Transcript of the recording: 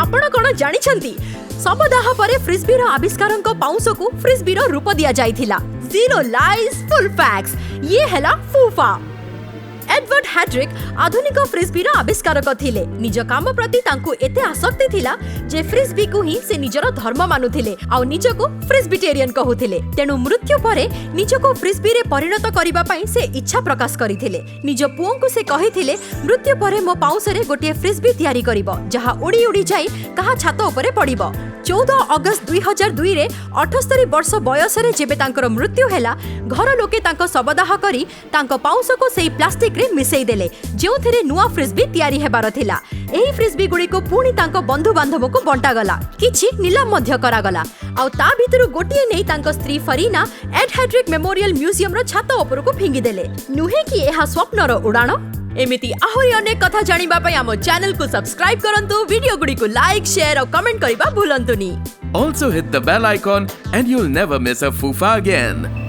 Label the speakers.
Speaker 1: आपण कोन जानिछंती सबदाह परे फ्रिस्बीर आविष्कारक पाउंस को फ्रिस्बीर रूप दिया जाइथिला। जीरो लाइज फुल फैक्ट्स ये हैला फूफा। एडवर्ड हैड्रिक आधुनिक फ्रिस्बीर आविष्कारक थिले। निज काम प्रति तांकु एते आसक्ति थिला जे फ्रिस्बी को ही से निजर धर्म मानुथिले आ निजको फ्रिस्बिटेरियन कहुथिले। तेनु मृत्यु परे निजको फ्रिस्बी रे परिणत करिबा पई से इच्छा प्रकाश करिथिले। निज पुओं को से कहिथिले मृत्यु परे मो पाउसरे गोटे फ्रिस्बी तयारी करिवो जहा उड़ी उड़ी जाई कहा छात उपरे पड़िबो। 14 अगस्त 2002 रे 78 वर्ष बयस रे जेबे तांकर मृत्यु हैला घर लोके तांको सबदाह करी तांको पाउस को सेही प्लास्टिक रे मिसई देले जेउथिरे नुआ फ्रिस्बी तयारी हेबार थिला। एही फ्रिस्बी गुडी को पुणी तांको बंधु बांधव को बंटा गला किछि निलाम मध्य करा गला आ ता भितरु गोटिए नै तांको स्त्री फरीना एड हैड्रिक मेमोरियल म्यूजियम रो छात ऊपर को फिंगी देले। नुहे कि एहा स्वप्नर उड़ाण। एमिति आहुरी अनेक कथा जानिबा पई आम चैनल को सब्सक्राइब करंतु, वीडियो गुडी को लाइक शेयर और कमेंट करबा भूलंतुनी।
Speaker 2: Also hit the bell icon and you'll never miss a Fufa again.